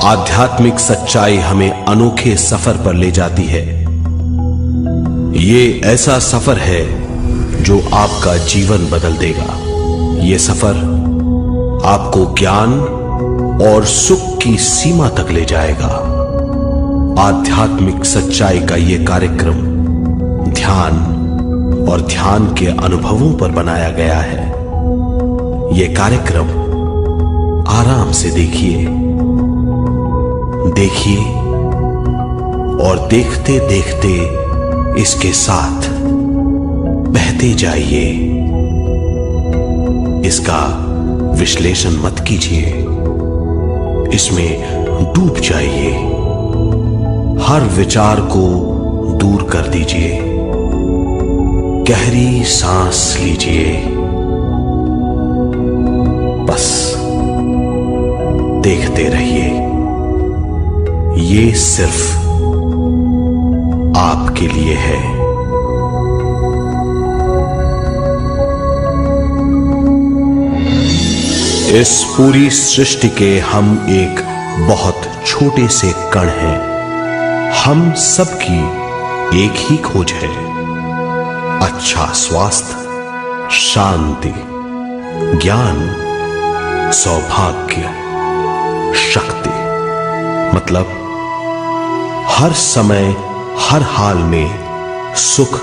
आध्यात्मिक सच्चाई हमें अनोखे सफर पर ले जाती है। ये ऐसा सफर है जो आपका जीवन बदल देगा। ये सफर आपको ज्ञान और सुख की सीमा तक ले जाएगा। आध्यात्मिक सच्चाई का ये कार्यक्रम ध्यान और ध्यान के अनुभवों पर बनाया गया है। ये कार्यक्रम आराम से देखिए और देखते देखते इसके साथ बहते जाइए। इसका विश्लेषण मत कीजिए, इसमें डूब जाइए। हर विचार को दूर कर दीजिए। गहरी सांस लीजिए। बस देखते रहिए। ये सिर्फ आपके लिए है। इस पूरी सृष्टि के हम एक बहुत छोटे से कण हैं। हम सबकी एक ही खोज है, अच्छा स्वास्थ्य, शांति, ज्ञान, सौभाग्य, शक्ति। मतलब हर समय हर हाल में सुख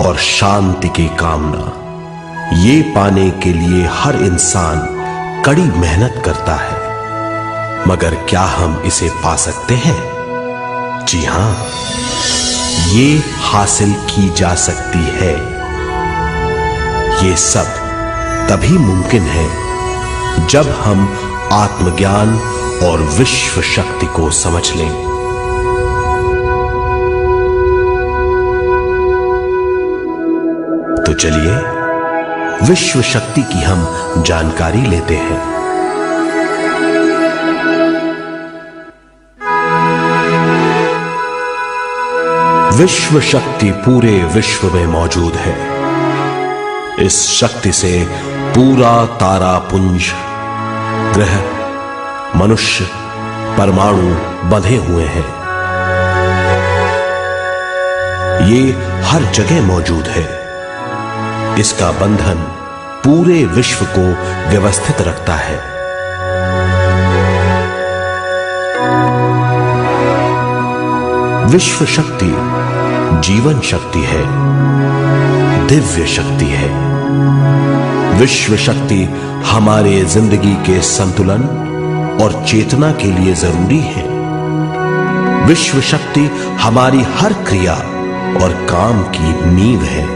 और शांति की कामना। ये पाने के लिए हर इंसान कड़ी मेहनत करता है, मगर क्या हम इसे पा सकते हैं? जी हां, ये हासिल की जा सकती है। ये सब तभी मुमकिन है जब हम आत्मज्ञान और विश्व शक्ति को समझ लें। तो चलिए विश्व शक्ति की हम जानकारी लेते हैं। विश्व शक्ति पूरे विश्व में मौजूद है। इस शक्ति से पूरा तारापुंज, ग्रह, मनुष्य, परमाणु बंधे हुए हैं। ये हर जगह मौजूद है। इसका बंधन पूरे विश्व को व्यवस्थित रखता है। विश्व शक्ति जीवन शक्ति है, दिव्य शक्ति है। विश्व शक्ति हमारे जिंदगी के संतुलन और चेतना के लिए जरूरी है। विश्व शक्ति हमारी हर क्रिया और काम की नींव है।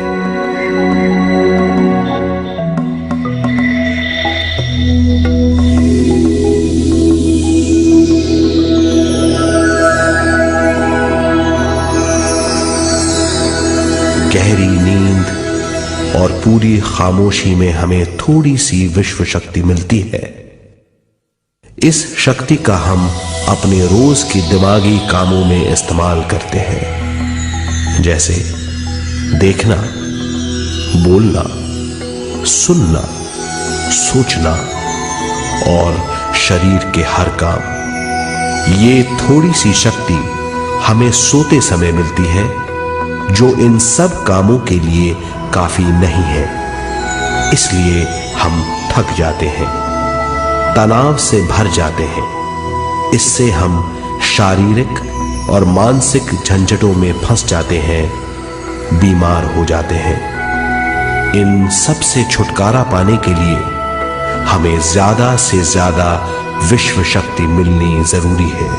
गहरी नींद और पूरी खामोशी में हमें थोड़ी सी विश्व शक्ति मिलती है। इस शक्ति का हम अपने रोज की दिमागी कामों में इस्तेमाल करते हैं, जैसे देखना, बोलना, सुनना, सोचना और शरीर के हर काम। ये थोड़ी सी शक्ति हमें सोते समय मिलती है, जो इन सब कामों के लिए काफी नहीं है। इसलिए हम थक जाते हैं, तनाव से भर जाते हैं। इससे हम शारीरिक और मानसिक झंझटों में फंस जाते हैं, बीमार हो जाते हैं। इन सब से छुटकारा पाने के लिए हमें ज्यादा से ज्यादा विश्व शक्ति मिलनी जरूरी है।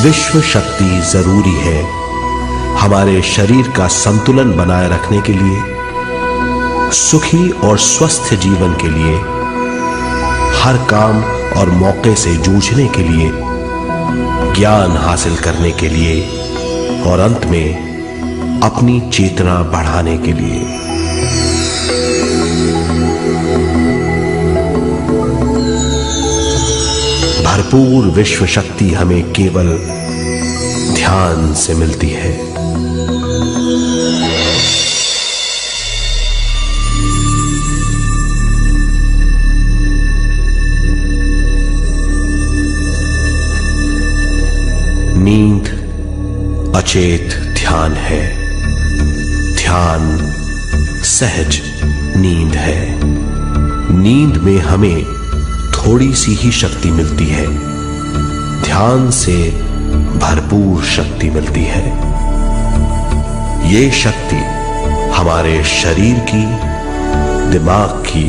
विश्व शक्ति जरूरी है हमारे शरीर का संतुलन बनाए रखने के लिए, सुखी और स्वस्थ जीवन के लिए, हर काम और मौके से जूझने के लिए, ज्ञान हासिल करने के लिए और अंत में अपनी चेतना बढ़ाने के लिए। भरपूर विश्व शक्ति हमें केवल ध्यान से मिलती है। साचेत ध्यान है। ध्यान सहज नींद है। नींद में हमें थोड़ी सी ही शक्ति मिलती है, ध्यान से भरपूर शक्ति मिलती है। ये शक्ति हमारे शरीर की, दिमाग की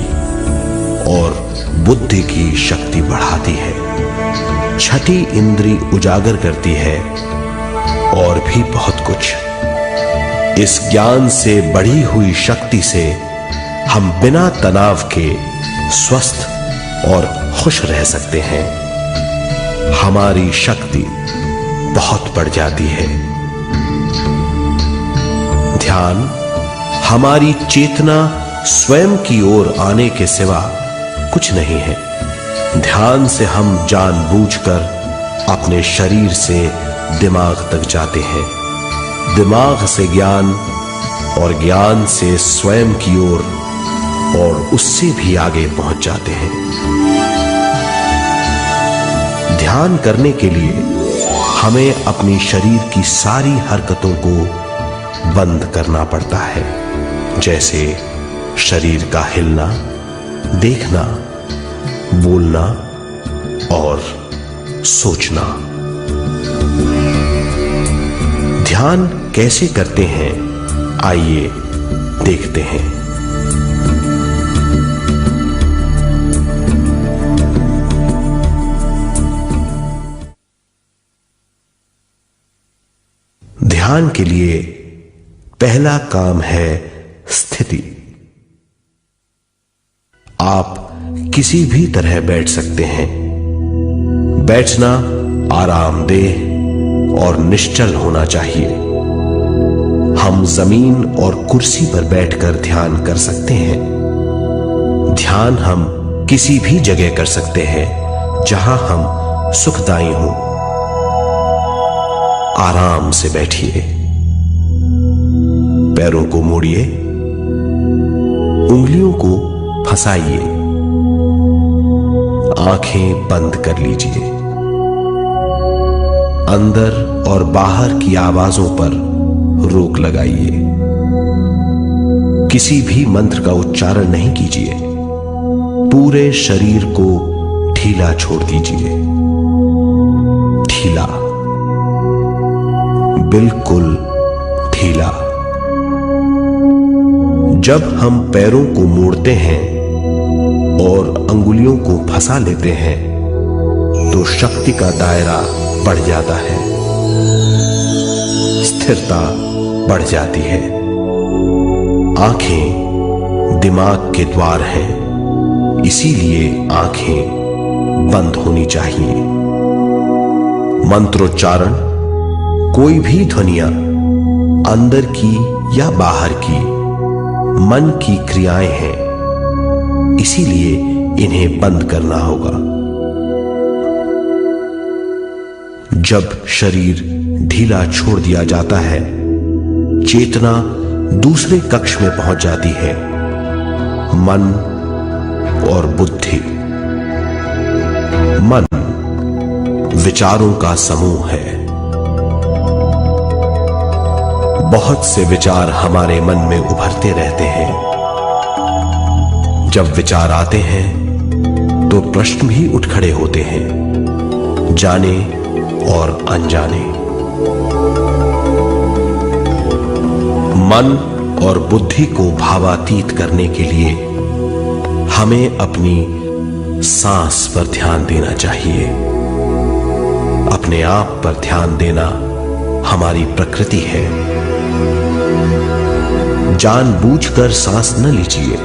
और बुद्धि की शक्ति बढ़ाती है। छठी इंद्री उजागर करती है और भी बहुत कुछ। इस ज्ञान से बढ़ी हुई शक्ति से हम बिना तनाव के स्वस्थ और खुश रह सकते हैं। हमारी शक्ति बहुत बढ़ जाती है। ध्यान हमारी चेतना स्वयं की ओर आने के सिवा कुछ नहीं है। ध्यान से हम जानबूझकर अपने शरीर से दिमाग तक जाते हैं, दिमाग से ज्ञान और ज्ञान से स्वयं की ओर और उससे भी आगे पहुंच जाते हैं। ध्यान करने के लिए हमें अपनी शरीर की सारी हरकतों को बंद करना पड़ता है, जैसे शरीर का हिलना, देखना, बोलना और सोचना। ध्यान कैसे करते हैं, आइए देखते हैं। ध्यान के लिए पहला काम है स्थिति। आप किसी भी तरह बैठ सकते हैं। बैठना आरामदेह और निश्चल होना चाहिए। हम जमीन और कुर्सी पर बैठकर ध्यान कर सकते हैं। ध्यान हम किसी भी जगह कर सकते हैं जहां हम सुखदायी हों। आराम से बैठिए, पैरों को मोड़िए, उंगलियों को फंसाइए, आंखें बंद कर लीजिए। अंदर और बाहर की आवाजों पर रोक लगाइए। किसी भी मंत्र का उच्चारण नहीं कीजिए। पूरे शरीर को ढीला छोड़ दीजिए। ढीला, बिल्कुल ढीला। जब हम पैरों को मोड़ते हैं और अंगुलियों को फंसा लेते हैं तो शक्ति का दायरा बढ़ जाता है, स्थिरता बढ़ जाती है। आंखें दिमाग के द्वार हैं, इसीलिए आंखें बंद होनी चाहिए। मंत्रोच्चारण, कोई भी ध्वनियां अंदर की या बाहर की मन की क्रियाएं हैं, इसीलिए इन्हें बंद करना होगा। जब शरीर ढीला छोड़ दिया जाता है, चेतना दूसरे कक्ष में पहुंच जाती है। मन और बुद्धि। मन विचारों का समूह है। बहुत से विचार हमारे मन में उभरते रहते हैं। जब विचार आते हैं तो प्रश्न भी उठ खड़े होते हैं, जाने और अनजाने। मन और बुद्धि को भावातीत करने के लिए हमें अपनी सांस पर ध्यान देना चाहिए। अपने आप पर ध्यान देना हमारी प्रकृति है। जानबूझकर सांस न लीजिए।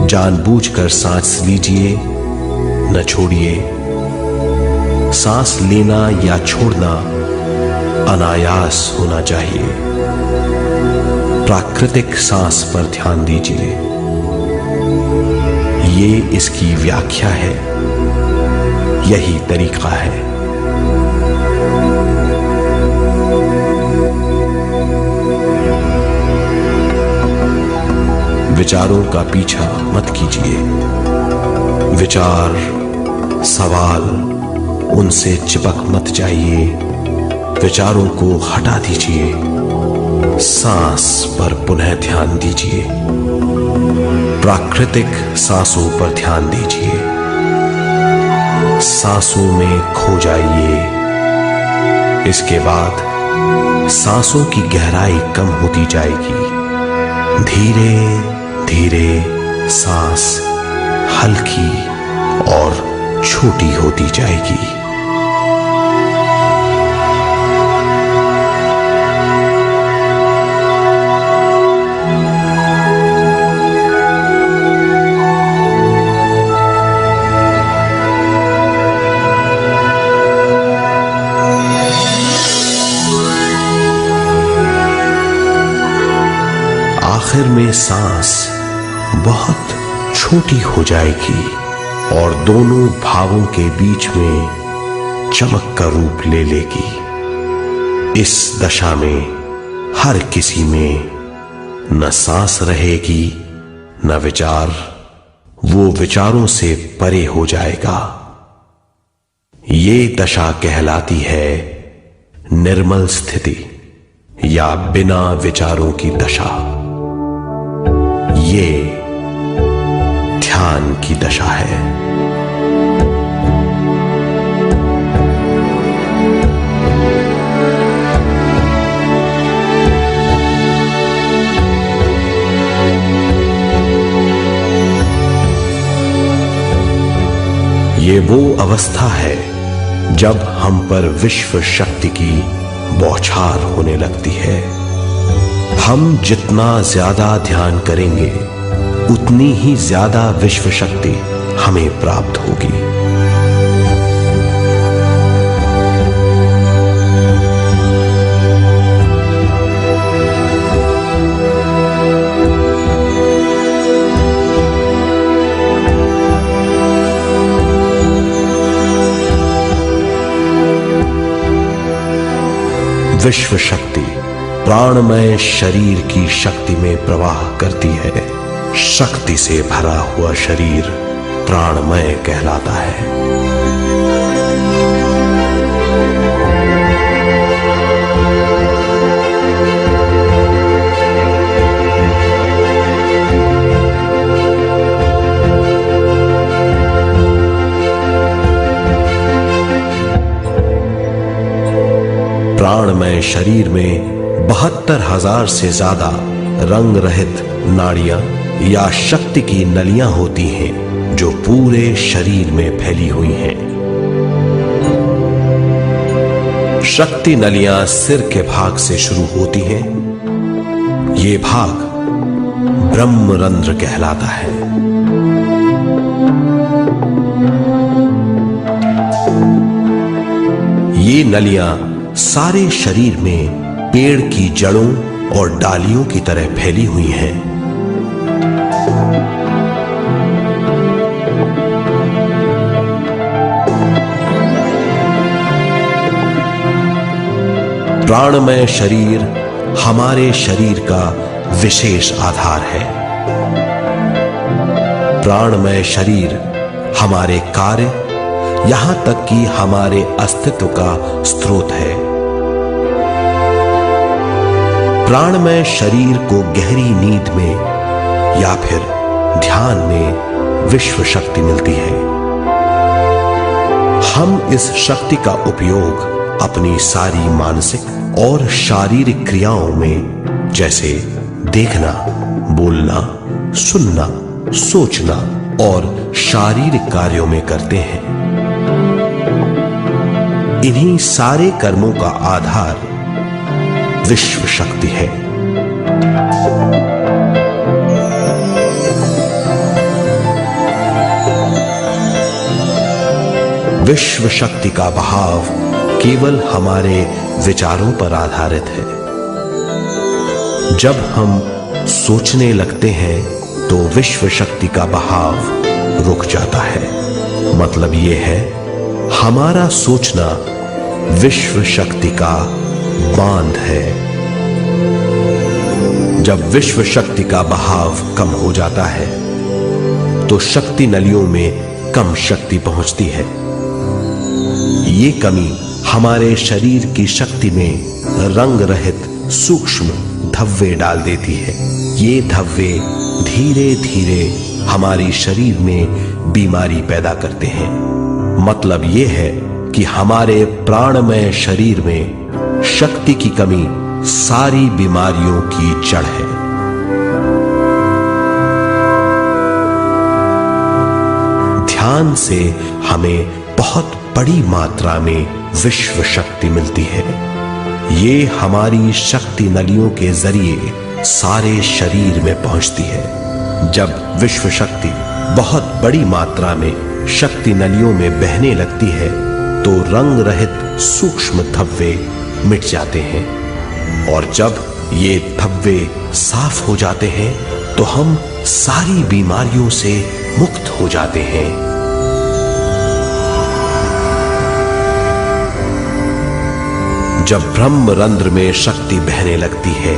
जानबूझकर सांस लीजिए, न छोड़िए। सांस लेना या छोड़ना अनायास होना चाहिए। प्राकृतिक सांस पर ध्यान दीजिए। ये इसकी व्याख्या है, यही तरीका है। विचारों का पीछा मत कीजिए। विचार, सवाल, उनसे चिपक मत जाइए। विचारों को हटा दीजिए, सांस पर पुनः ध्यान दीजिए, प्राकृतिक सांसों पर ध्यान दीजिए, सांसों में खो जाइए। इसके बाद सांसों की गहराई कम होती जाएगी। धीरे धीरे सांस हल्की और छोटी होती जाएगी। आखिर में सांस बहुत छोटी हो जाएगी और दोनों भावों के बीच में चमक का रूप ले लेगी। इस दशा में हर किसी में न सांस रहेगी न विचार, वो विचारों से परे हो जाएगा। ये दशा कहलाती है निर्मल स्थिति या बिना विचारों की दशा। ये ध्यान की दशा है। ये वो अवस्था है जब हम पर विश्व शक्ति की बौछार होने लगती है। हम जितना ज्यादा ध्यान करेंगे उतनी ही ज्यादा विश्व शक्ति हमें प्राप्त होगी। विश्व शक्ति प्राणमय शरीर की शक्ति में प्रवाह करती है। शक्ति से भरा हुआ शरीर प्राणमय कहलाता है। प्राणमय शरीर में 72,000 से ज्यादा रंग रहित नाड़ियां या शक्ति की नलियां होती हैं जो पूरे शरीर में फैली हुई हैं। शक्ति नलियां सिर के भाग से शुरू होती हैं। ये भाग ब्रह्मरंध्र कहलाता है। ये नलियां सारे शरीर में पेड़ की जड़ों और डालियों की तरह फैली हुई हैं। प्राणमय शरीर हमारे शरीर का विशेष आधार है। प्राणमय शरीर हमारे कार्य, यहां तक कि हमारे अस्तित्व का स्रोत है। प्राणमय शरीर को गहरी नींद में या फिर ध्यान में विश्व शक्ति मिलती है। हम इस शक्ति का उपयोग अपनी सारी मानसिक और शारीरिक क्रियाओं में, जैसे देखना, बोलना, सुनना, सोचना और शारीरिक कार्यों में करते हैं। इन्हीं सारे कर्मों का आधार विश्व शक्ति है। विश्व शक्ति का बहाव केवल हमारे विचारों पर आधारित है। जब हम सोचने लगते हैं तो विश्व शक्ति का बहाव रुक जाता है। मतलब यह है, हमारा सोचना विश्व शक्ति का बांध है। जब विश्व शक्ति का बहाव कम हो जाता है तो शक्ति नलियों में कम शक्ति पहुंचती है। ये कमी हमारे शरीर की शक्ति में रंग रहित सूक्ष्म धब्बे डाल देती है। ये धब्बे धीरे धीरे हमारे शरीर में बीमारी पैदा करते हैं। मतलब ये है कि हमारे प्राणमय शरीर में शक्ति की कमी सारी बीमारियों की जड़ है। ध्यान से हमें बहुत बड़ी मात्रा में विश्व शक्ति मिलती है। ये हमारी शक्ति नलियों के जरिए सारे शरीर में पहुंचती है। जब विश्व शक्ति बहुत बड़ी मात्रा में शक्ति नलियों में बहने लगती है तो रंग रहित सूक्ष्म धब्बे मिट जाते हैं, और जब ये धब्बे साफ हो जाते हैं तो हम सारी बीमारियों से मुक्त हो जाते हैं। जब ब्रह्म रंध्र में शक्ति बहने लगती है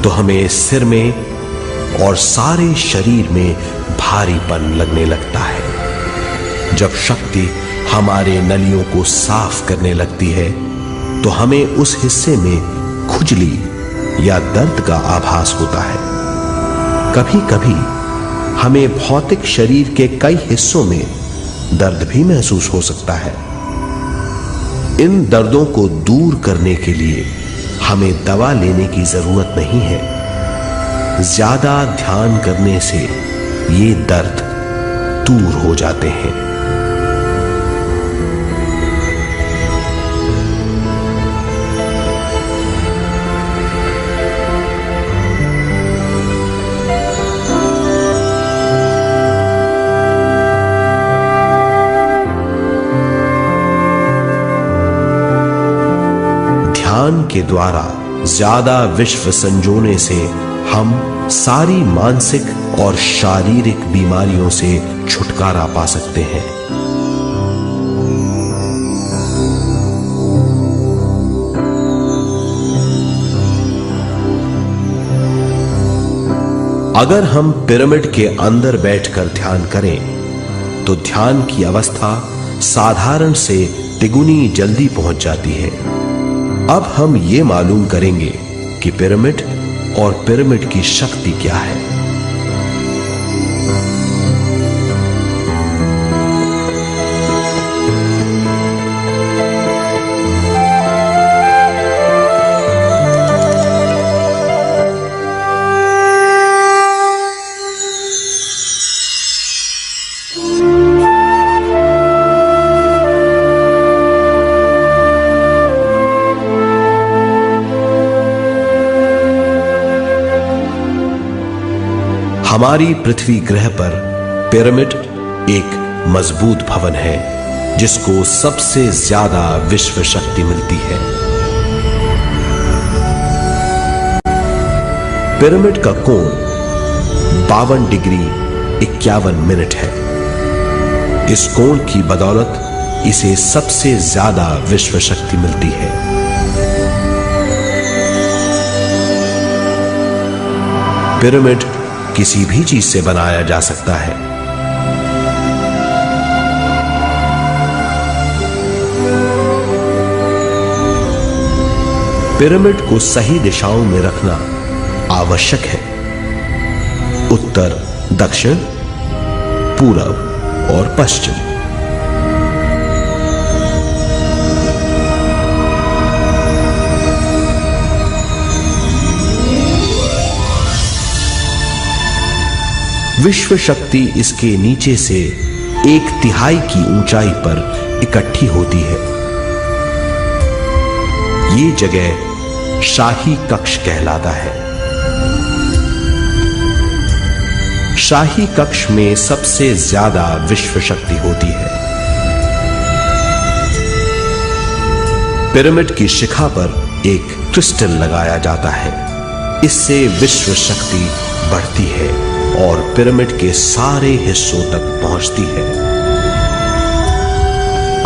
तो हमें सिर में और सारे शरीर में भारीपन लगने लगता है। जब शक्ति हमारे नलियों को साफ करने लगती है तो हमें उस हिस्से में खुजली या दर्द का आभास होता है। कभी कभी हमें भौतिक शरीर के कई हिस्सों में दर्द भी महसूस हो सकता है। इन दर्दों को दूर करने के लिए हमें दवा लेने की जरूरत नहीं है। ज्यादा ध्यान करने से ये दर्द दूर हो जाते हैं। ध्यान के द्वारा ज्यादा विश्व संजोने से हम सारी मानसिक और शारीरिक बीमारियों से छुटकारा पा सकते हैं। अगर हम पिरामिड के अंदर बैठकर ध्यान करें तो ध्यान की अवस्था साधारण से तिगुनी जल्दी पहुंच जाती है। अब हम ये मालूम करेंगे कि पिरामिड और पिरामिड की शक्ति क्या है। हमारी पृथ्वी ग्रह पर पिरामिड एक मजबूत भवन है जिसको सबसे ज्यादा विश्व शक्ति मिलती है। पिरामिड का कोण 52 डिग्री 51 मिनट है। इस कोण की बदौलत इसे सबसे ज्यादा विश्व शक्ति मिलती है। पिरामिड किसी भी चीज से बनाया जा सकता है। पिरामिड को सही दिशाओं में रखना आवश्यक है। उत्तर, दक्षिण, पूरब और पश्चिम। विश्व शक्ति इसके नीचे से 1/3 की ऊंचाई पर इकट्ठी होती है। ये जगह शाही कक्ष कहलाता है। शाही कक्ष में सबसे ज्यादा विश्व शक्ति होती है। पिरामिड की शिखा पर एक क्रिस्टल लगाया जाता है। इससे विश्व शक्ति बढ़ती है और पिरामिड के सारे हिस्सों तक पहुंचती है।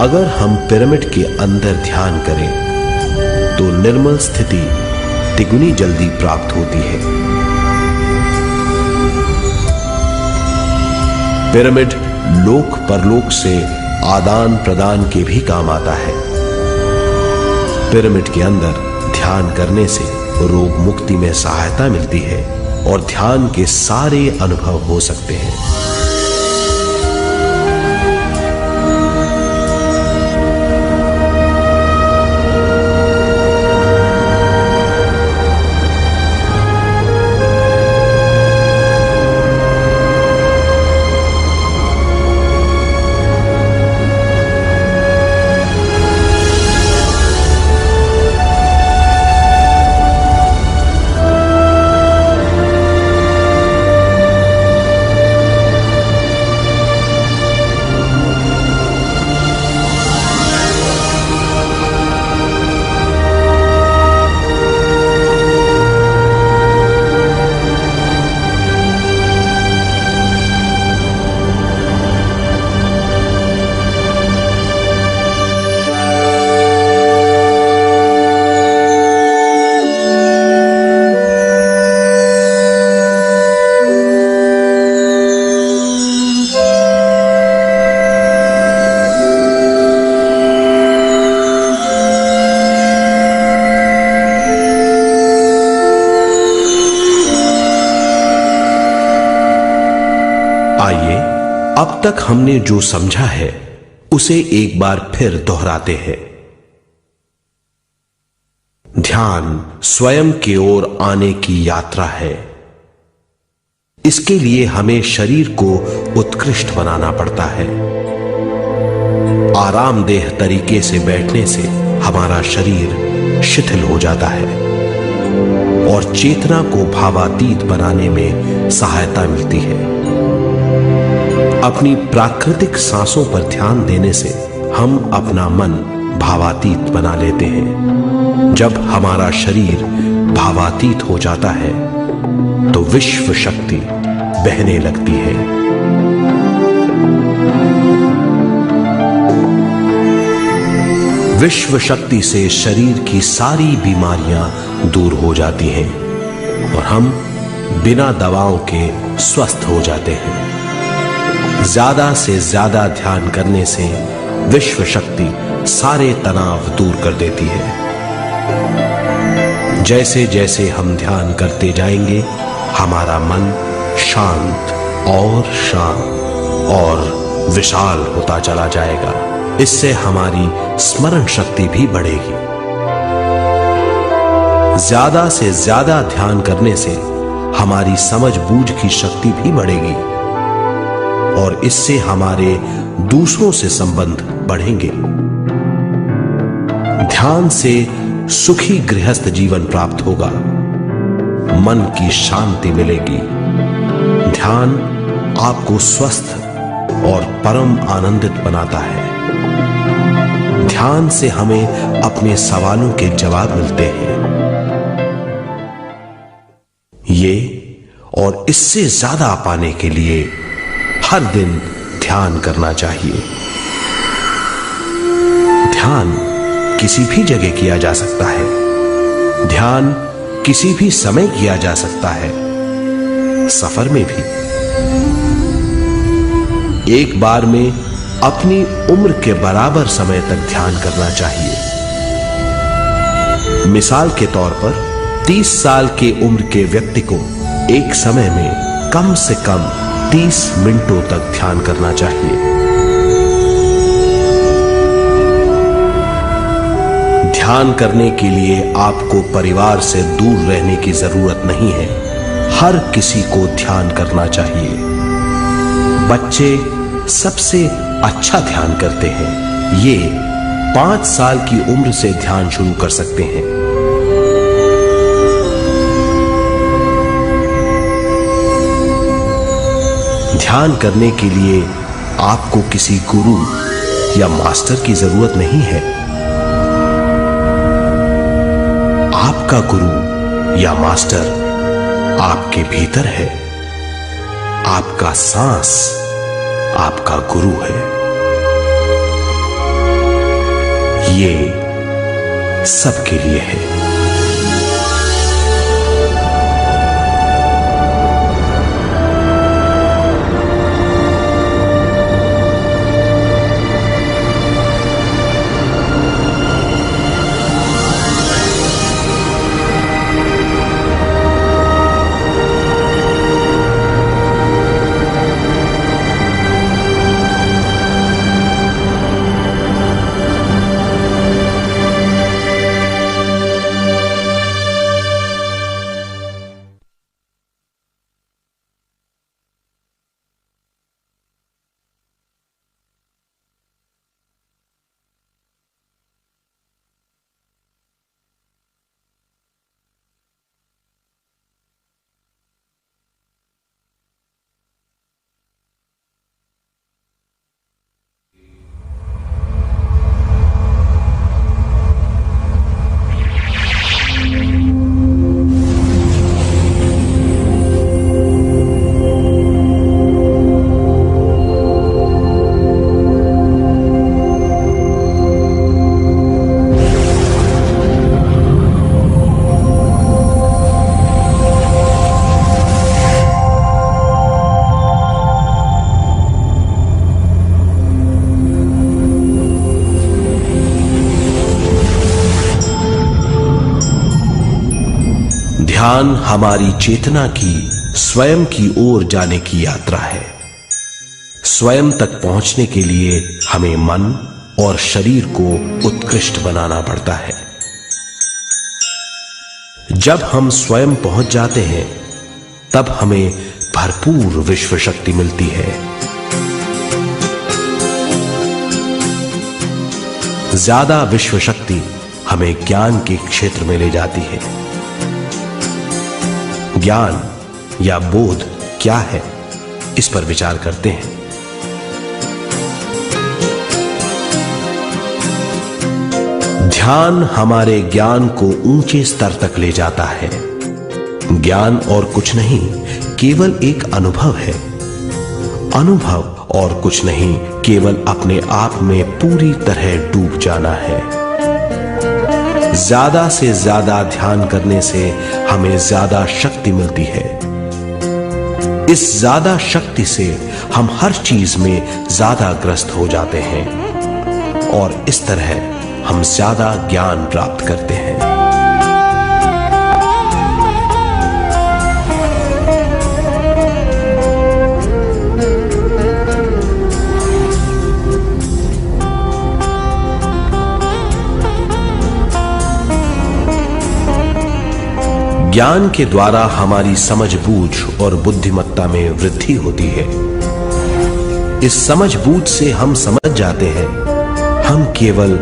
अगर हम पिरामिड के अंदर ध्यान करें तो निर्मल स्थिति तिगुनी जल्दी प्राप्त होती है। पिरामिड लोक परलोक से आदान प्रदान के भी काम आता है। पिरामिड के अंदर ध्यान करने से रोग मुक्ति में सहायता मिलती है और ध्यान के सारे अनुभव हो सकते हैं। आइए अब तक हमने जो समझा है उसे एक बार फिर दोहराते हैं। ध्यान स्वयं की ओर आने की यात्रा है। इसके लिए हमें शरीर को उत्कृष्ट बनाना पड़ता है। आरामदेह तरीके से बैठने से हमारा शरीर शिथिल हो जाता है और चेतना को भावातीत बनाने में सहायता मिलती है। अपनी प्राकृतिक सांसों पर ध्यान देने से हम अपना मन भावातीत बना लेते हैं। जब हमारा शरीर भावातीत हो जाता है तो विश्व शक्ति बहने लगती है। विश्व शक्ति से शरीर की सारी बीमारियां दूर हो जाती हैं और हम बिना दवाओं के स्वस्थ हो जाते हैं। ज्यादा से ज्यादा ध्यान करने से विश्व शक्ति सारे तनाव दूर कर देती है। जैसे जैसे हम ध्यान करते जाएंगे हमारा मन शांत और विशाल होता चला जाएगा। इससे हमारी स्मरण शक्ति भी बढ़ेगी। ज्यादा से ज्यादा ध्यान करने से हमारी समझ बूझ की शक्ति भी बढ़ेगी और इससे हमारे दूसरों से संबंध बढ़ेंगे। ध्यान से सुखी गृहस्थ जीवन प्राप्त होगा, मन की शांति मिलेगी। ध्यान आपको स्वस्थ और परम आनंदित बनाता है। ध्यान से हमें अपने सवालों के जवाब मिलते हैं। ये और इससे ज्यादा पाने के लिए हर दिन ध्यान करना चाहिए। ध्यान किसी भी जगह किया जा सकता है। ध्यान किसी भी समय किया जा सकता है, सफर में भी। एक बार में अपनी उम्र के बराबर समय तक ध्यान करना चाहिए। मिसाल के तौर पर 30 साल की उम्र के व्यक्ति को एक समय में कम से कम 30 मिनटों तक ध्यान करना चाहिए। ध्यान करने के लिए आपको परिवार से दूर रहने की जरूरत नहीं है। हर किसी को ध्यान करना चाहिए। बच्चे सबसे अच्छा ध्यान करते हैं। ये 5 साल की उम्र से ध्यान शुरू कर सकते हैं। ध्यान करने के लिए आपको किसी गुरु या मास्टर की जरूरत नहीं है। आपका गुरु या मास्टर आपके भीतर है। आपका सांस आपका गुरु है। ये सबके लिए है। ध्यान हमारी चेतना की स्वयं की ओर जाने की यात्रा है। स्वयं तक पहुंचने के लिए हमें मन और शरीर को उत्कृष्ट बनाना पड़ता है। जब हम स्वयं पहुंच जाते हैं तब हमें भरपूर विश्व शक्ति मिलती है। ज्यादा विश्व शक्ति हमें ज्ञान के क्षेत्र में ले जाती है। ज्ञान या बोध क्या है, इस पर विचार करते हैं। ध्यान हमारे ज्ञान को ऊंचे स्तर तक ले जाता है। ज्ञान और कुछ नहीं, केवल एक अनुभव है। अनुभव और कुछ नहीं, केवल अपने आप में पूरी तरह डूब जाना है। ज्यादा से ज्यादा ध्यान करने से हमें ज्यादा शक्ति मिलती है। इस ज्यादा शक्ति से हम हर चीज में ज्यादा ग्रस्त हो जाते हैं और इस तरह हम ज्यादा ज्ञान प्राप्त करते हैं। ज्ञान के द्वारा हमारी समझबूझ और बुद्धिमत्ता में वृद्धि होती है। इस समझबूझ से हम समझ जाते हैं हम केवल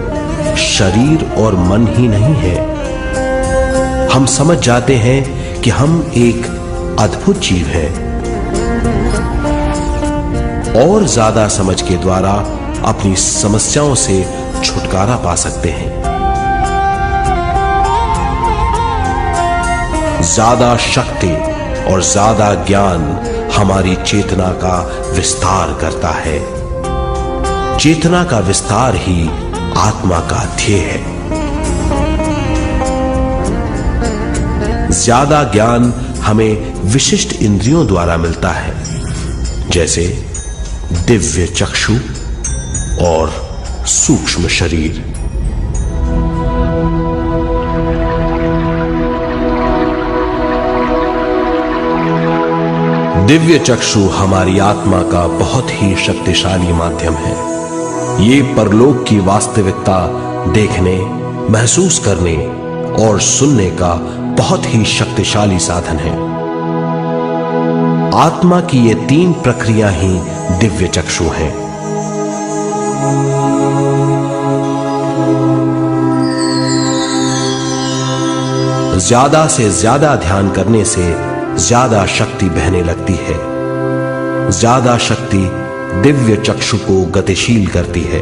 शरीर और मन ही नहीं है। हम समझ जाते हैं कि हम एक अद्भुत जीव हैं और ज्यादा समझ के द्वारा अपनी समस्याओं से छुटकारा पा सकते हैं। ज्यादा शक्ति और ज्यादा ज्ञान हमारी चेतना का विस्तार करता है। चेतना का विस्तार ही आत्मा का ध्येय है। ज्यादा ज्ञान हमें विशिष्ट इंद्रियों द्वारा मिलता है, जैसे दिव्य चक्षु और सूक्ष्म शरीर। दिव्य चक्षु हमारी आत्मा का बहुत ही शक्तिशाली माध्यम है। ये परलोक की वास्तविकता देखने, महसूस करने और सुनने का बहुत ही शक्तिशाली साधन है। आत्मा की ये तीन प्रक्रिया ही दिव्य चक्षु हैं। ज्यादा से ज्यादा ध्यान करने से ज्यादा शक्ति बहने लगती है। ज्यादा शक्ति दिव्य चक्षु को गतिशील करती है।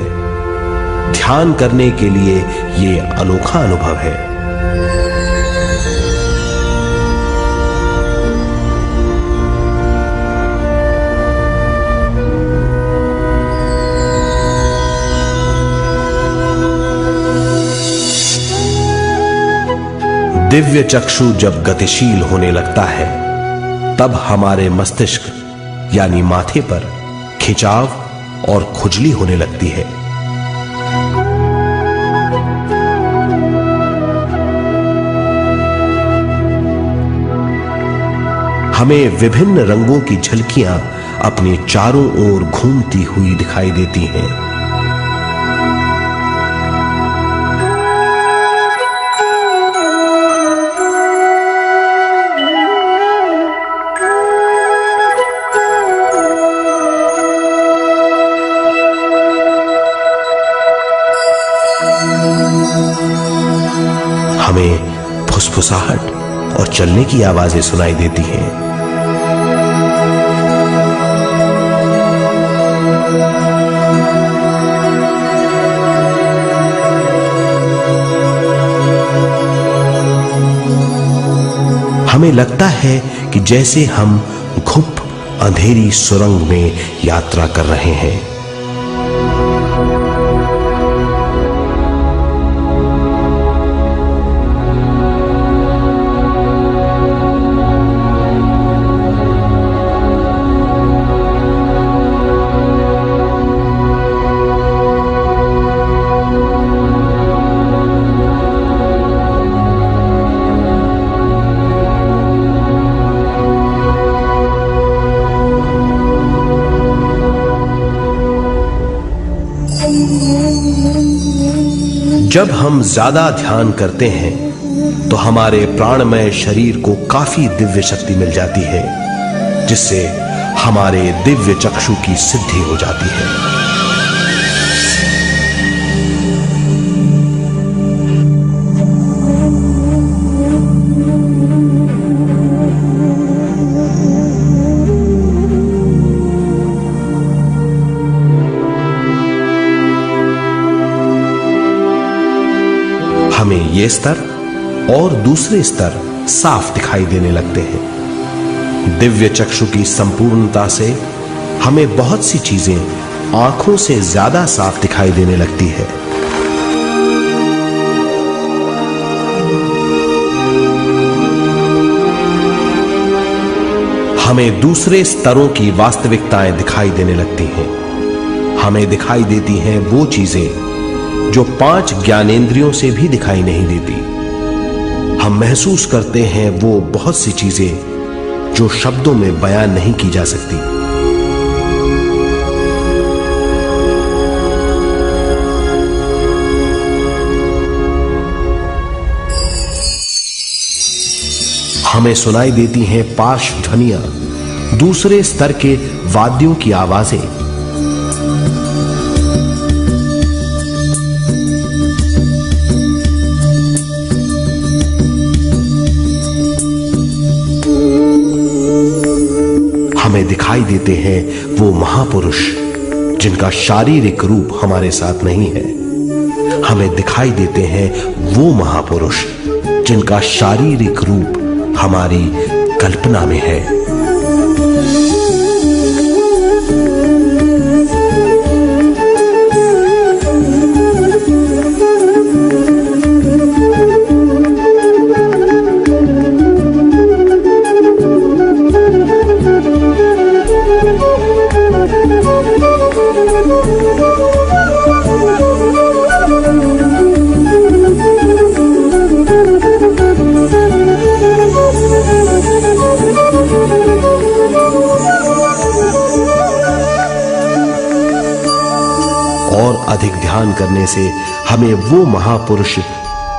ध्यान करने के लिए यह अनोखा अनुभव है। दिव्य चक्षु जब गतिशील होने लगता है तब हमारे मस्तिष्क यानी माथे पर खिंचाव और खुजली होने लगती है। हमें विभिन्न रंगों की झलकियां अपने चारों ओर घूमती हुई दिखाई देती हैं। हमें फुसफुसाहट और चलने की आवाजें सुनाई देती हैं। हमें लगता है कि जैसे हम घुप अंधेरी सुरंग में यात्रा कर रहे हैं। जब हम ज्यादा ध्यान करते हैं तो हमारे प्राणमय शरीर को काफी दिव्य शक्ति मिल जाती है, जिससे हमारे दिव्य चक्षु की सिद्धि हो जाती है। हमें ये स्तर और दूसरे स्तर साफ दिखाई देने लगते हैं। दिव्य चक्षु की संपूर्णता से हमें बहुत सी चीजें आंखों से ज्यादा साफ दिखाई देने लगती है। हमें दूसरे स्तरों की वास्तविकताएं दिखाई देने लगती हैं। हमें दिखाई देती हैं वो चीजें जो 5 ज्ञानेंद्रियों से भी दिखाई नहीं देती। हम महसूस करते हैं वो बहुत सी चीजें जो शब्दों में बयान नहीं की जा सकती। हमें सुनाई देती हैं पार्श्व ध्वनियां, दूसरे स्तर के वाद्यों की आवाजें। हमें दिखाई देते हैं वो महापुरुष जिनका शारीरिक रूप हमारे साथ नहीं है। हमें दिखाई देते हैं वो महापुरुष जिनका शारीरिक रूप हमारी कल्पना में है। और अधिक ध्यान करने से हमें वो महापुरुष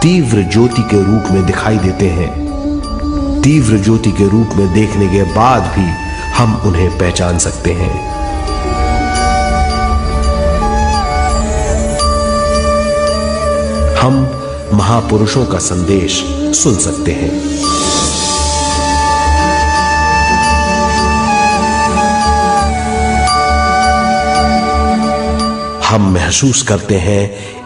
तीव्र ज्योति के रूप में दिखाई देते हैं। तीव्र ज्योति के रूप में देखने के बाद भी हम उन्हें पहचान सकते हैं। हम महापुरुषों का संदेश सुन सकते हैं। हम महसूस करते हैं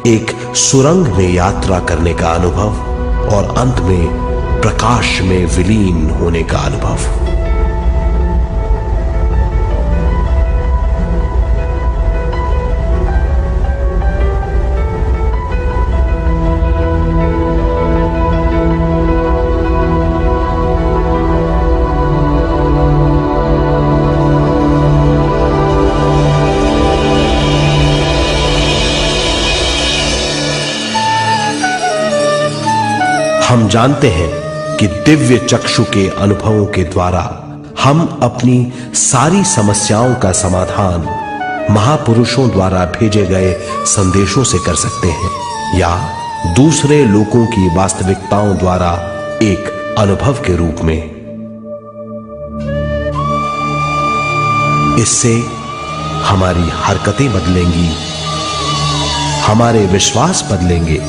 एक सुरंग में यात्रा करने का अनुभव और अंत में प्रकाश में विलीन होने का अनुभव। हम जानते हैं कि दिव्य चक्षु के अनुभवों के द्वारा हम अपनी सारी समस्याओं का समाधान महापुरुषों द्वारा भेजे गए संदेशों से कर सकते हैं या दूसरे लोगों की वास्तविकताओं द्वारा एक अनुभव के रूप में। इससे हमारी हरकतें बदलेंगी, हमारे विश्वास बदलेंगे,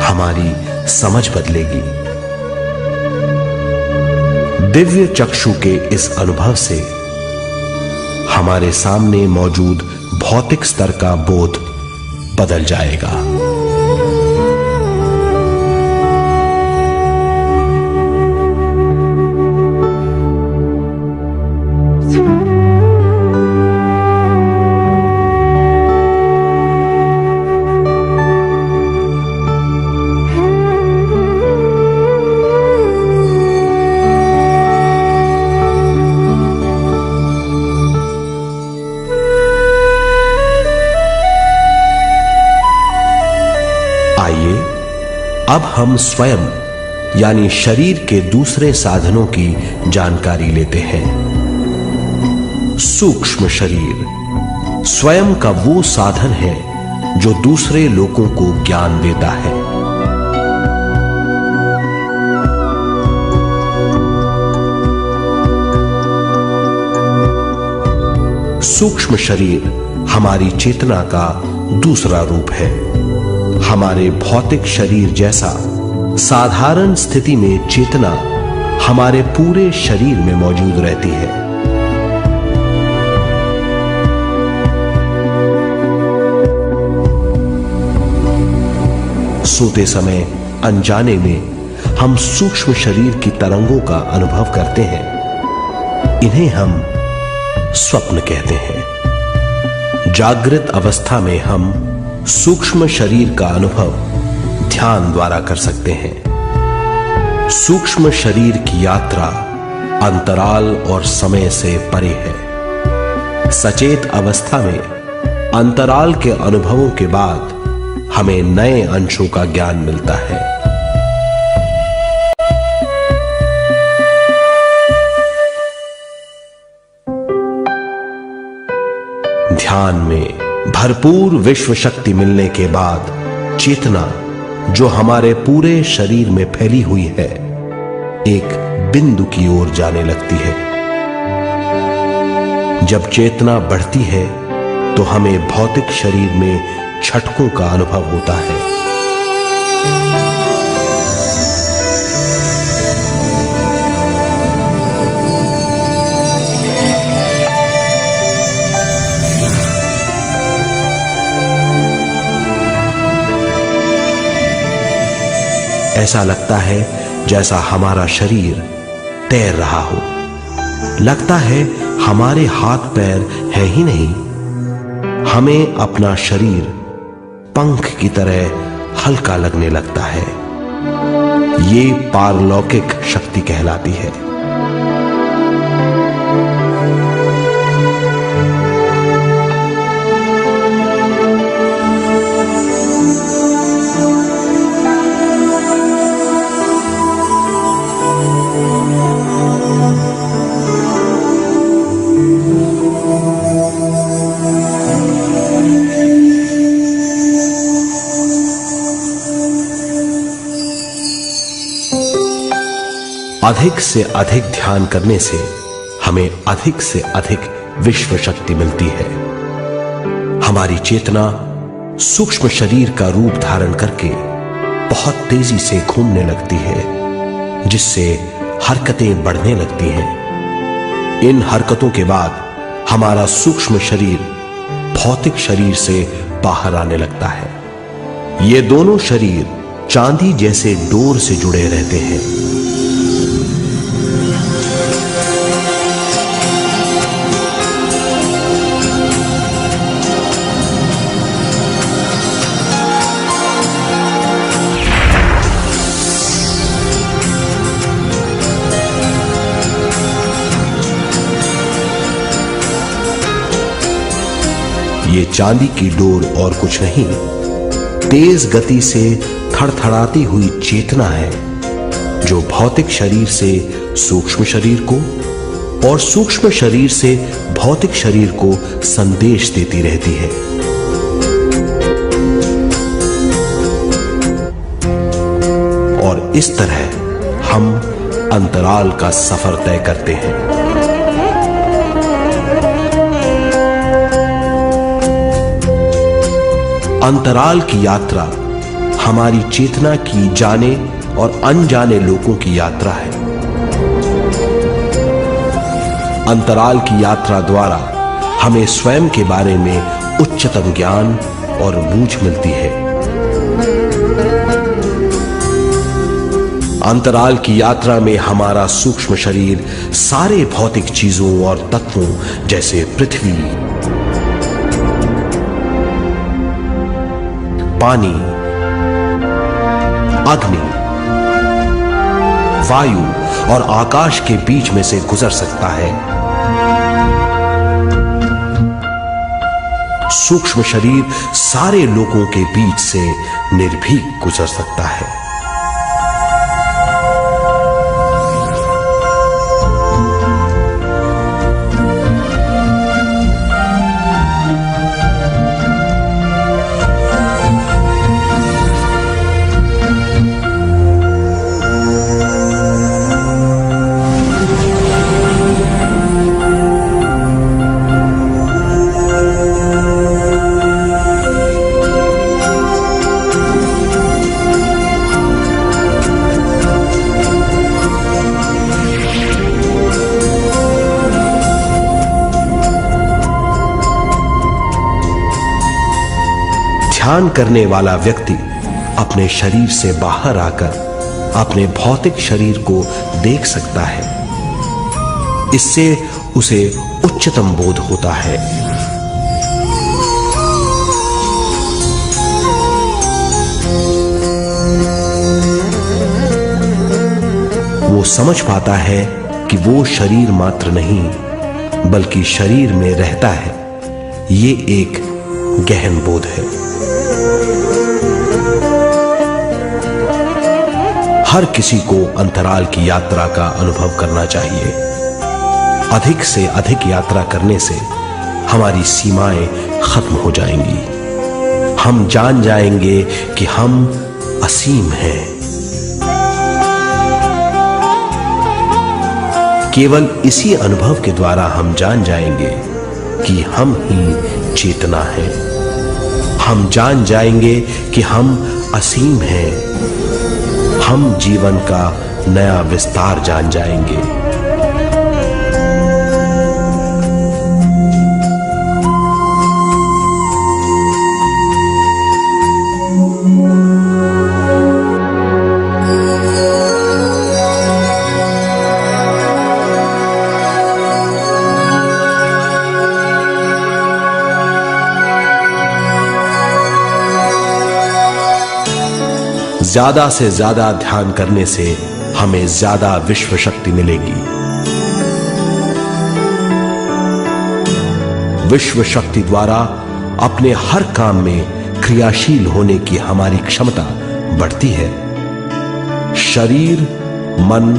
हमारी समझ बदलेगी। दिव्य चक्षु के इस अनुभव से हमारे सामने मौजूद भौतिक स्तर का बोध बदल जाएगा। आइए अब हम स्वयं यानी शरीर के दूसरे साधनों की जानकारी लेते हैं। सूक्ष्म शरीर स्वयं का वो साधन है जो दूसरे लोगों को ज्ञान देता है। सूक्ष्म शरीर हमारी चेतना का दूसरा रूप है। हमारे भौतिक शरीर जैसा साधारण स्थिति में चेतना हमारे पूरे शरीर में मौजूद रहती है। सोते समय अनजाने में हम सूक्ष्म शरीर की तरंगों का अनुभव करते हैं। इन्हें हम स्वप्न कहते हैं। जागृत अवस्था में हम सूक्ष्म शरीर का अनुभव ध्यान द्वारा कर सकते हैं। सूक्ष्म शरीर की यात्रा अंतराल और समय से परे है। सचेत अवस्था में अंतराल के अनुभवों के बाद हमें नए अंशों का ज्ञान मिलता है। ध्यान में भरपूर विश्व शक्ति मिलने के बाद चेतना जो हमारे पूरे शरीर में फैली हुई है एक बिंदु की ओर जाने लगती है। जब चेतना बढ़ती है तो हमें भौतिक शरीर में झटकों का अनुभव होता है। ऐसा लगता है जैसा हमारा शरीर तैर रहा हो। लगता है हमारे हाथ पैर है ही नहीं। हमें अपना शरीर पंख की तरह हल्का लगने लगता है। ये पारलौकिक शक्ति कहलाती है। अधिक से अधिक ध्यान करने से हमें अधिक से अधिक विश्व शक्ति मिलती है। हमारी चेतना सूक्ष्म शरीर का रूप धारण करके बहुत तेजी से घूमने लगती है, जिससे हरकतें बढ़ने लगती हैं। इन हरकतों के बाद हमारा सूक्ष्म शरीर भौतिक शरीर से बाहर आने लगता है। ये दोनों शरीर चांदी जैसे डोर से जुड़े रहते हैं। ये चांदी की डोर और कुछ नहीं, तेज गति से थड़थड़ाती हुई चेतना है, जो भौतिक शरीर से सूक्ष्म शरीर को और सूक्ष्म शरीर से भौतिक शरीर को संदेश देती रहती है। और इस तरह हम अंतराल का सफर तय करते हैं। अंतराल की यात्रा हमारी चेतना की जाने और अनजाने लोगों की यात्रा है। अंतराल की यात्रा द्वारा हमें स्वयं के बारे में उच्चतम ज्ञान और बूझ मिलती है। अंतराल की यात्रा में हमारा सूक्ष्म शरीर सारे भौतिक चीजों और तत्वों जैसे पृथ्वी, पानी, अग्नि, वायु और आकाश के बीच में से गुजर सकता है। सूक्ष्म शरीर सारे लोगों के बीच से निर्भीक गुजर सकता है। ध्यान करने वाला व्यक्ति अपने शरीर से बाहर आकर अपने भौतिक शरीर को देख सकता है। इससे उसे उच्चतम बोध होता है। वो समझ पाता है कि वो शरीर मात्र नहीं बल्कि शरीर में रहता है। ये एक गहन बोध है। हर किसी को अंतराल की यात्रा का अनुभव करना चाहिए। अधिक से अधिक यात्रा करने से हमारी सीमाएं खत्म हो जाएंगी। हम जान जाएंगे कि हम असीम हैं। केवल इसी अनुभव के द्वारा हम जान जाएंगे कि हम ही चेतना है। हम जान जाएंगे कि हम असीम हैं। हम जीवन का नया विस्तार जान जाएंगे। ज्यादा से ज्यादा ध्यान करने से हमें ज्यादा विश्व शक्ति मिलेगी। विश्व शक्ति द्वारा अपने हर काम में क्रियाशील होने की हमारी क्षमता बढ़ती है। शरीर, मन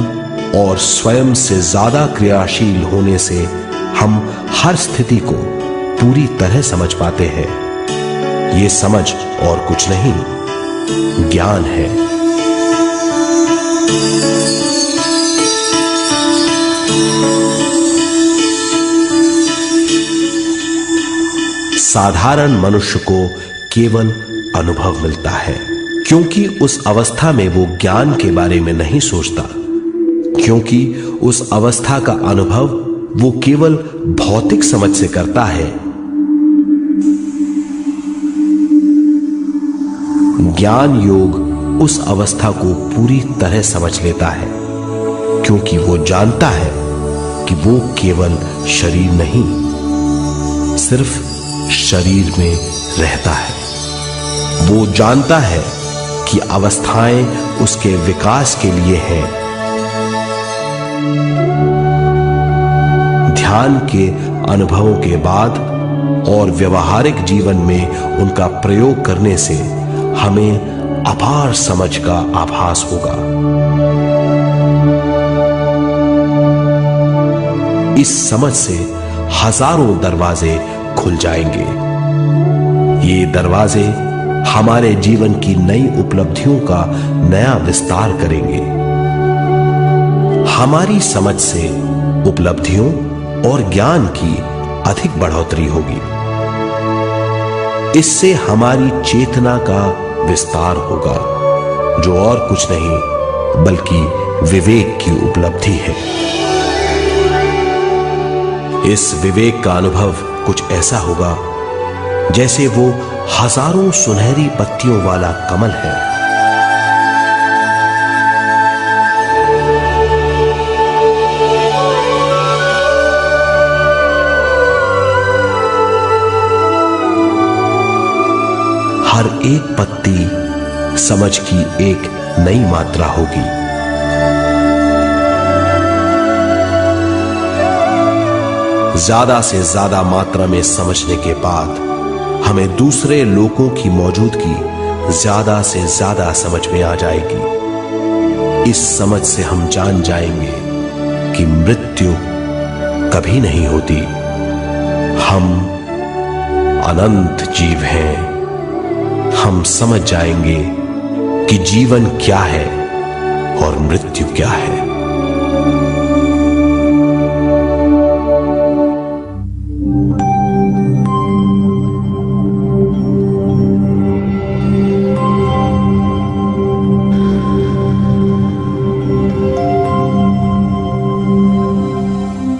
और स्वयं से ज्यादा क्रियाशील होने से हम हर स्थिति को पूरी तरह समझ पाते हैं। ये समझ और कुछ नहीं, ज्ञान है। साधारण मनुष्य को केवल अनुभव मिलता है, क्योंकि उस अवस्था में वो ज्ञान के बारे में नहीं सोचता, क्योंकि उस अवस्था का अनुभव वो केवल भौतिक समझ से करता है। ज्ञान योग उस अवस्था को पूरी तरह समझ लेता है, क्योंकि वो जानता है कि वो केवल शरीर नहीं, सिर्फ शरीर में रहता है। वो जानता है कि अवस्थाएं उसके विकास के लिए हैं। ध्यान के अनुभवों के बाद और व्यवहारिक जीवन में उनका प्रयोग करने से हमें अपार समझ का आभास होगा। इस समझ से हजारों दरवाजे खुल जाएंगे। ये दरवाजे हमारे जीवन की नई उपलब्धियों का नया विस्तार करेंगे। हमारी समझ से उपलब्धियों और ज्ञान की अधिक बढ़ोतरी होगी। इससे हमारी चेतना का विस्तार होगा, जो और कुछ नहीं बल्कि विवेक की उपलब्धि है। इस विवेक का अनुभव कुछ ऐसा होगा जैसे वो हजारों सुनहरी पत्तियों वाला कमल है। हर एक पत्ती समझ की एक नई मात्रा होगी। ज्यादा से ज्यादा मात्रा में समझने के बाद हमें दूसरे लोगों की मौजूदगी ज्यादा से ज्यादा समझ में आ जाएगी। इस समझ से हम जान जाएंगे कि मृत्यु कभी नहीं होती। हम अनंत जीव हैं। हम समझ जाएंगे कि जीवन क्या है और मृत्यु क्या है।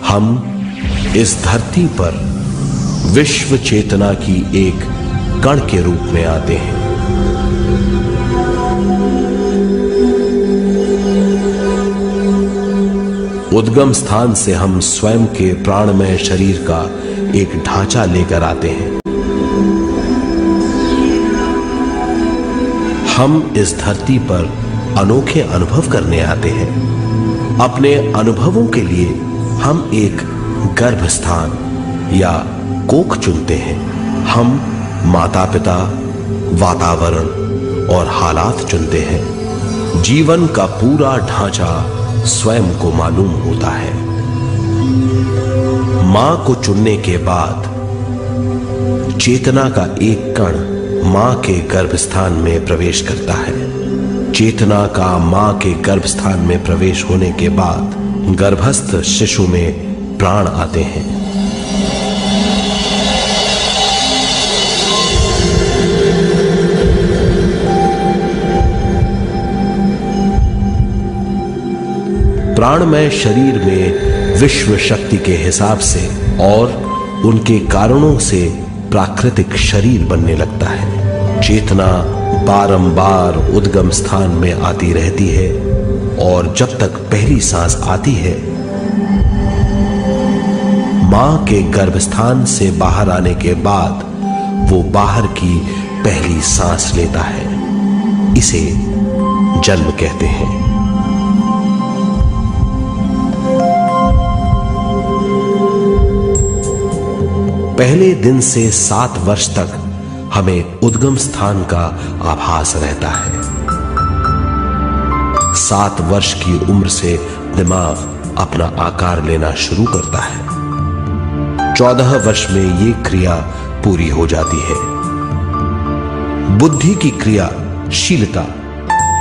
हम इस धरती पर विश्व चेतना की एक कण के रूप में आते हैं। उद्गम स्थान से हम स्वयं के प्राणमय शरीर का एक ढांचा लेकर आते हैं। हम इस धरती पर अनोखे अनुभव करने आते हैं। अपने अनुभवों के लिए हम एक गर्भस्थान या कोख चुनते हैं। हम माता पिता, वातावरण और हालात चुनते हैं। जीवन का पूरा ढांचा स्वयं को मालूम होता है। मां को चुनने के बाद चेतना का एक कण मां के गर्भस्थान में प्रवेश करता है। चेतना का मां के गर्भस्थान में प्रवेश होने के बाद गर्भस्थ शिशु में प्राण आते हैं। प्राणमय शरीर में विश्व शक्ति के हिसाब से और उनके कारणों से प्राकृतिक शरीर बनने लगता है। चेतना बारंबार उद्गम स्थान में आती रहती है और जब तक पहली सांस आती है, मां के गर्भस्थान से बाहर आने के बाद वो बाहर की पहली सांस लेता है। इसे जन्म कहते हैं। पहले दिन से 7 वर्ष तक हमें उद्गम स्थान का आभास रहता है। 7 वर्ष की उम्र से दिमाग अपना आकार लेना शुरू करता है। 14 वर्ष में यह क्रिया पूरी हो जाती है। बुद्धि की क्रियाशीलता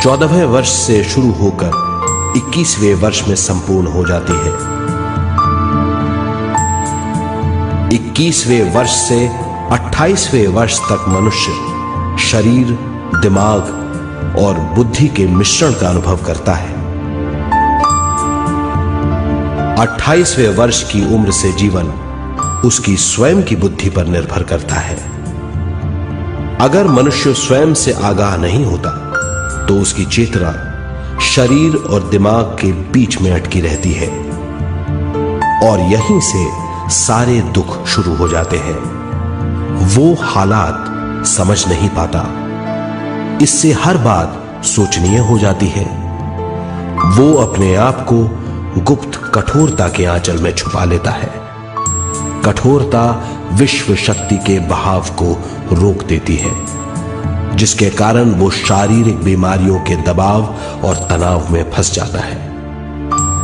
14वें वर्ष से शुरू होकर 21वें वर्ष में संपूर्ण हो जाती है। 21वें वर्ष से 28वें वर्ष तक मनुष्य शरीर, दिमाग और बुद्धि के मिश्रण का अनुभव करता है। 28वें वर्ष की उम्र से जीवन उसकी स्वयं की बुद्धि पर निर्भर करता है। अगर मनुष्य स्वयं से आगाह नहीं होता तो उसकी चेतना शरीर और दिमाग के बीच में अटकी रहती है और यहीं से सारे दुख शुरू हो जाते हैं। वो हालात समझ नहीं पाता। इससे हर बात सोचनीय हो जाती है। वो अपने आप को गुप्त कठोरता के आंचल में छुपा लेता है। कठोरता विश्व शक्ति के बहाव को रोक देती है, जिसके कारण वो शारीरिक बीमारियों के दबाव और तनाव में फंस जाता है।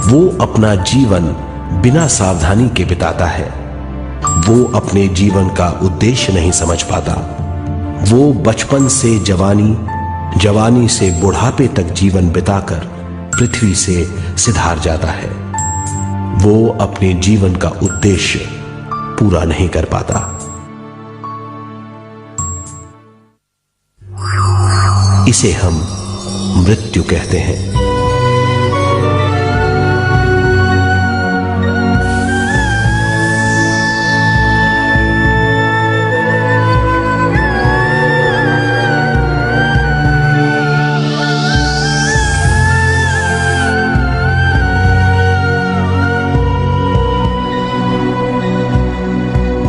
वो अपना जीवन बिना सावधानी के बिताता है। वो अपने जीवन का उद्देश्य नहीं समझ पाता। वो बचपन से जवानी, जवानी से बुढ़ापे तक जीवन बिताकर पृथ्वी से सिधार जाता है। वो अपने जीवन का उद्देश्य पूरा नहीं कर पाता। इसे हम मृत्यु कहते हैं।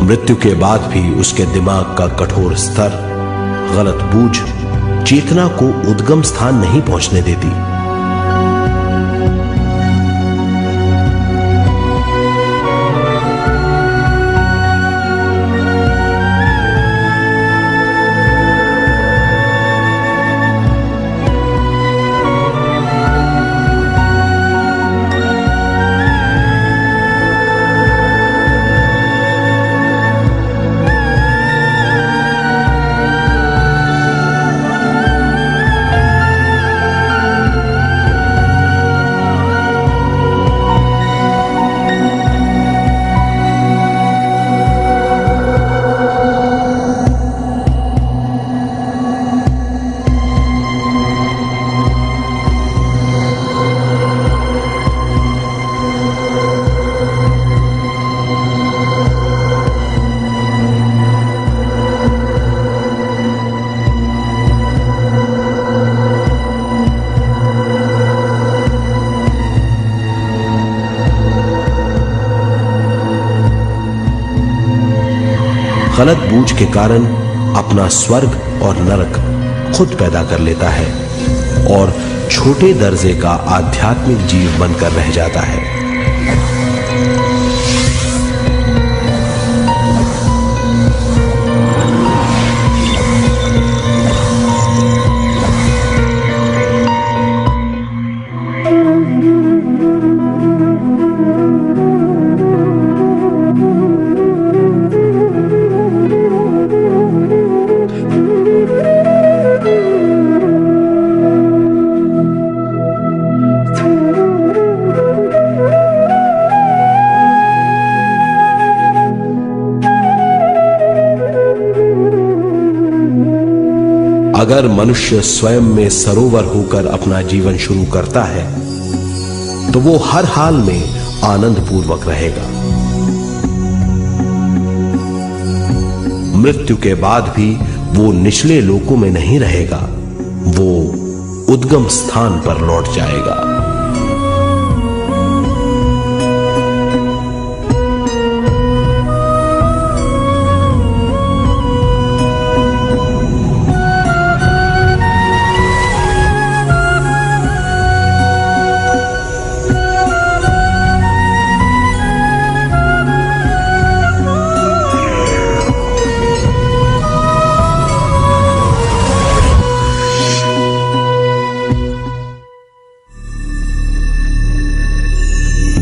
मृत्यु के बाद भी उसके दिमाग का कठोर स्तर, गलत बूझ चेतना को उद्गम स्थान नहीं पहुंचने देती। गलत बूझ के कारण अपना स्वर्ग और नरक खुद पैदा कर लेता है और छोटे दर्जे का आध्यात्मिक जीव बनकर रह जाता है। अगर मनुष्य स्वयं में सरोवर होकर अपना जीवन शुरू करता है तो वो हर हाल में आनंद पूर्वक रहेगा। मृत्यु के बाद भी वो निचले लोकों में नहीं रहेगा, वो उद्गम स्थान पर लौट जाएगा।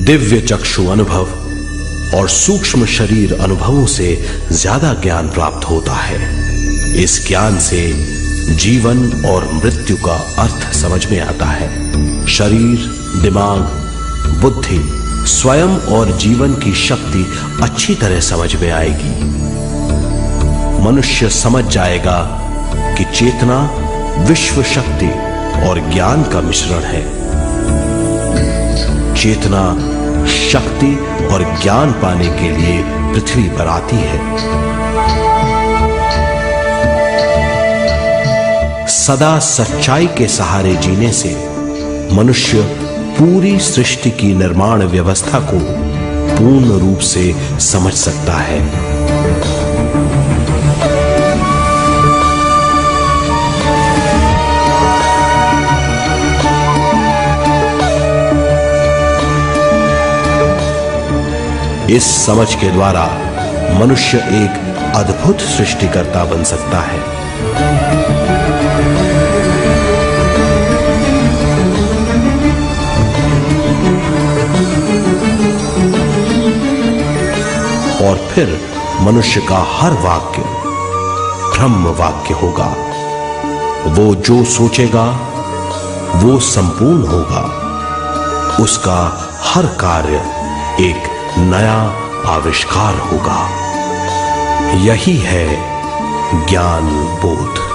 दिव्य चक्षु अनुभव और सूक्ष्म शरीर अनुभवों से ज्यादा ज्ञान प्राप्त होता है। इस ज्ञान से जीवन और मृत्यु का अर्थ समझ में आता है। शरीर, दिमाग, बुद्धि, स्वयं और जीवन की शक्ति अच्छी तरह समझ में आएगी। मनुष्य समझ जाएगा कि चेतना विश्व शक्ति और ज्ञान का मिश्रण है। चेतना शक्ति और ज्ञान पाने के लिए पृथ्वी पर आती है। सदा सच्चाई के सहारे जीने से मनुष्य पूरी सृष्टि की निर्माण व्यवस्था को पूर्ण रूप से समझ सकता है। इस समझ के द्वारा मनुष्य एक अद्भुत सृष्टिकर्ता बन सकता है। और फिर मनुष्य का हर वाक्य ब्रह्म वाक्य होगा। वो जो सोचेगा वो संपूर्ण होगा। उसका हर कार्य एक नया आविष्कार होगा। यही है ज्ञान बोध।